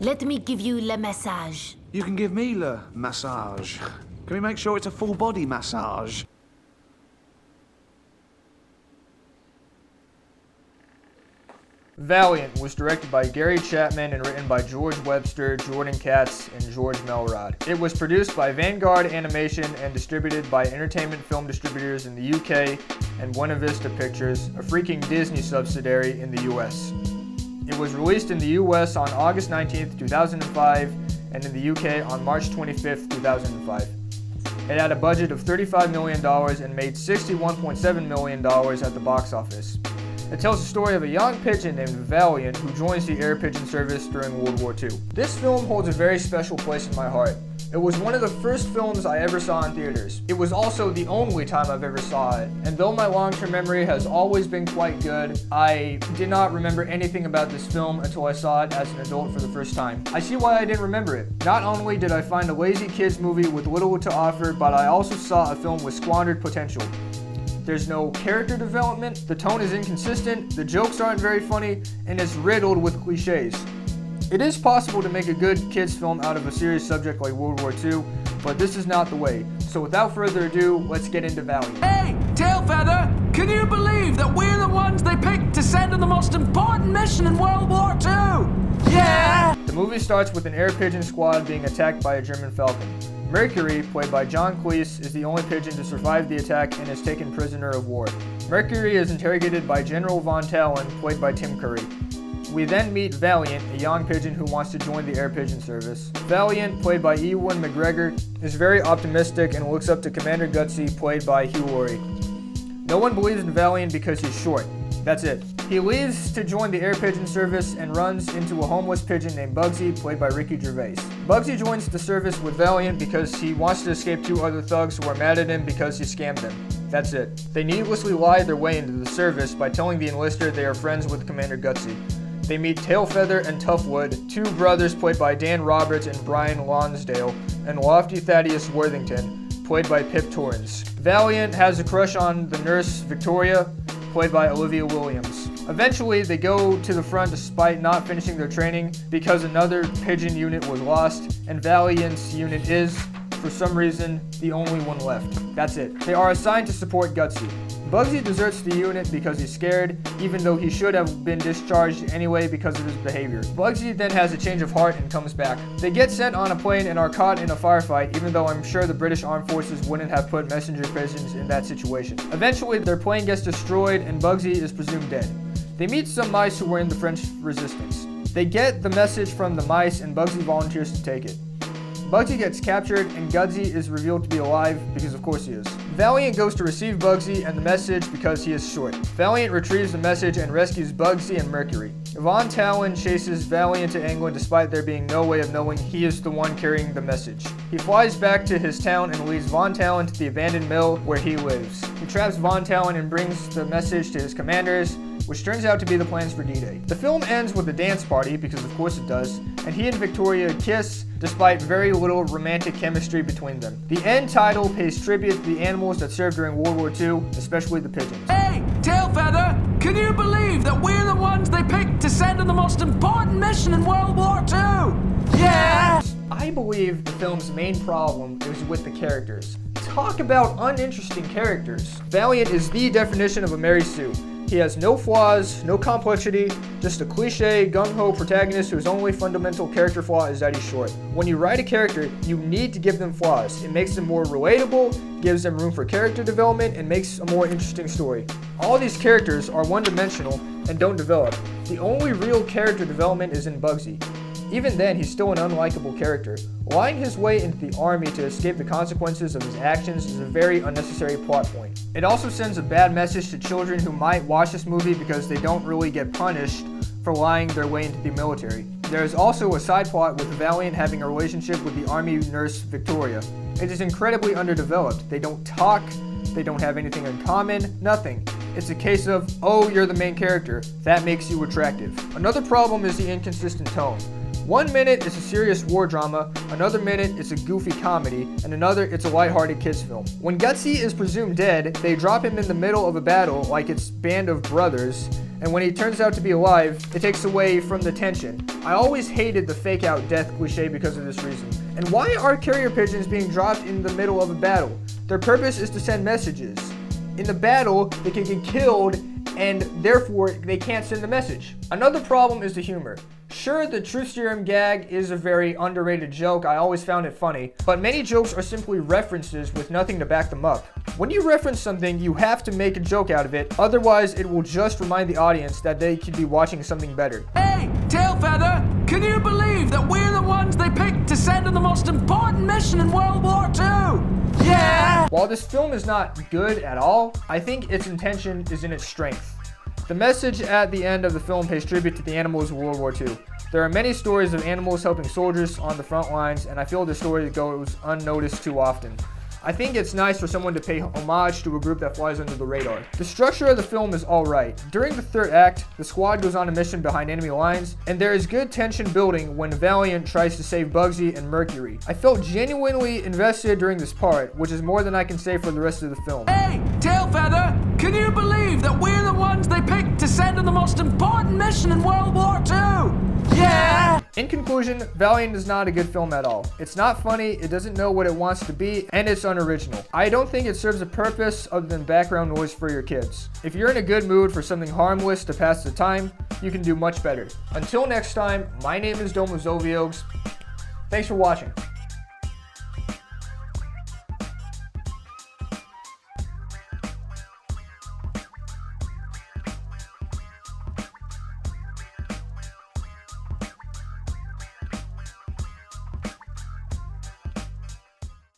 Let me give you le massage. You can give me le massage. Can we make sure it's a full body massage? Valiant was directed by Gary Chapman and written by George Webster, Jordan Katz, and George Melrod. It was produced by Vanguard Animation and distributed by Entertainment Film Distributors in the UK and Buena Vista Pictures, a freaking Disney subsidiary in the US. It was released in the US on August 19th, 2005, and in the UK on March 25th, 2005. It had a budget of $35 million and made $61.7 million at the box office. It tells the story of a young pigeon named Valiant who joins the air pigeon service during World War II. This film holds a very special place in my heart. It was one of the first films I ever saw in theaters. It was also the only time I've ever saw it, and though my long-term memory has always been quite good, I did not remember anything about this film until I saw it as an adult for the first time. I see why I didn't remember it. Not only did I find a lazy kids movie with little to offer, but I also saw a film with squandered potential. There's no character development, the tone is inconsistent, the jokes aren't very funny, and it's riddled with cliches. It is possible to make a good kids film out of a serious subject like World War II, but this is not the way. So without further ado, let's get into Valiant. Hey, Tailfeather! Can you believe that we're the ones they picked to send on the most important mission in World War II? Yeah! The movie starts with an air pigeon squad being attacked by a German Falcon. Mercury, played by John Cleese, is the only pigeon to survive the attack and is taken prisoner of war. Mercury is interrogated by General Von Talon, played by Tim Curry. We then meet Valiant, a young pigeon who wants to join the air pigeon service. Valiant, played by Ewan McGregor, is very optimistic and looks up to Commander Gutsy, played by Hugh Laurie. No one believes in Valiant because he's short. That's it. He leaves to join the air pigeon service and runs into a homeless pigeon named Bugsy, played by Ricky Gervais. Bugsy joins the service with Valiant because he wants to escape two other thugs who are mad at him because he scammed them. That's it. They needlessly lie their way into the service by telling the enlister they are friends with Commander Gutsy. They meet Tailfeather and Toughwood, two brothers played by Dan Roberts and Brian Lonsdale, and Lofty Thaddeus Worthington, played by Pip Torrens. Valiant has a crush on the nurse Victoria, played by Olivia Williams. Eventually, they go to the front despite not finishing their training because another pigeon unit was lost, and Valiant's unit is, for some reason, the only one left. That's it. They are assigned to support Gutsy. Bugsy deserts the unit because he's scared, even though he should have been discharged anyway because of his behavior. Bugsy then has a change of heart and comes back. They get sent on a plane and are caught in a firefight, even though I'm sure the British Armed Forces wouldn't have put messenger pigeons in that situation. Eventually, their plane gets destroyed and Bugsy is presumed dead. They meet some mice who were in the French resistance. They get the message from the mice and Bugsy volunteers to take it. Bugsy gets captured and Gutsy is revealed to be alive because of course he is. Valiant goes to receive Bugsy and the message because he is short. Valiant retrieves the message and rescues Bugsy and Mercury. Von Talon chases Valiant to England despite there being no way of knowing he is the one carrying the message. He flies back to his town and leads Von Talon to the abandoned mill where he lives. He traps Von Talon and brings the message to his commanders, which turns out to be the plans for D-Day. The film ends with a dance party, because of course it does, and he and Victoria kiss despite very little romantic chemistry between them. The end title pays tribute to the animals that served during World War II, especially the pigeons. Hey, Tailfeather! Can you believe that we're the ones they picked to send on the most important mission in World War II? Yeah! I believe the film's main problem is with the characters. Talk about uninteresting characters. Valiant is the definition of a Mary Sue. He has no flaws, no complexity, just a cliche, gung-ho protagonist whose only fundamental character flaw is that he's short. When you write a character, you need to give them flaws. It makes them more relatable, gives them room for character development, and makes a more interesting story. All these characters are one-dimensional and don't develop. The only real character development is in Bugsy. Even then, he's still an unlikable character. Lying his way into the army to escape the consequences of his actions is a very unnecessary plot point. It also sends a bad message to children who might watch this movie because they don't really get punished for lying their way into the military. There is also a side plot with Valiant having a relationship with the army nurse Victoria. It is incredibly underdeveloped. They don't talk, they don't have anything in common, nothing. It's a case of, oh, you're the main character, that makes you attractive. Another problem is the inconsistent tone. 1 minute it's a serious war drama, another minute it's a goofy comedy, and another it's a lighthearted kids film. When Gutsy is presumed dead, they drop him in the middle of a battle like it's Band of Brothers, and when he turns out to be alive, it takes away from the tension. I always hated the fake out death cliche because of this reason. And why are carrier pigeons being dropped in the middle of a battle? Their purpose is to send messages. In the battle, they can get killed, and therefore they can't send the message. Another problem is the humor. Sure, the truth serum gag is a very underrated joke. I always found it funny, but many jokes are simply references with nothing to back them up. When you reference something, you have to make a joke out of it, otherwise it will just remind the audience that they could be watching something better. Hey, Tailfeather, can you believe that we're the ones they picked to send on the most important mission in World War II? Yeah! While this film is not good at all, I think its intention is in its strength. The message at the end of the film pays tribute to the animals of World War II. There are many stories of animals helping soldiers on the front lines, and I feel the story goes unnoticed too often. I think it's nice for someone to pay homage to a group that flies under the radar. The structure of the film is alright. During the third act, the squad goes on a mission behind enemy lines, and there is good tension building when Valiant tries to save Bugsy and Mercury. I felt genuinely invested during this part, which is more than I can say for the rest of the film. Hey, Tailfeather, can you believe that we're the ones they picked to send on the most important mission in World War II? Yeah! In conclusion, Valiant is not a good film at all. It's not funny, it doesn't know what it wants to be, and it's unoriginal. I don't think it serves a purpose other than background noise for your kids. If you're in a good mood for something harmless to pass the time, you can do much better. Until next time, my name is DomoReviews. Thanks for watching.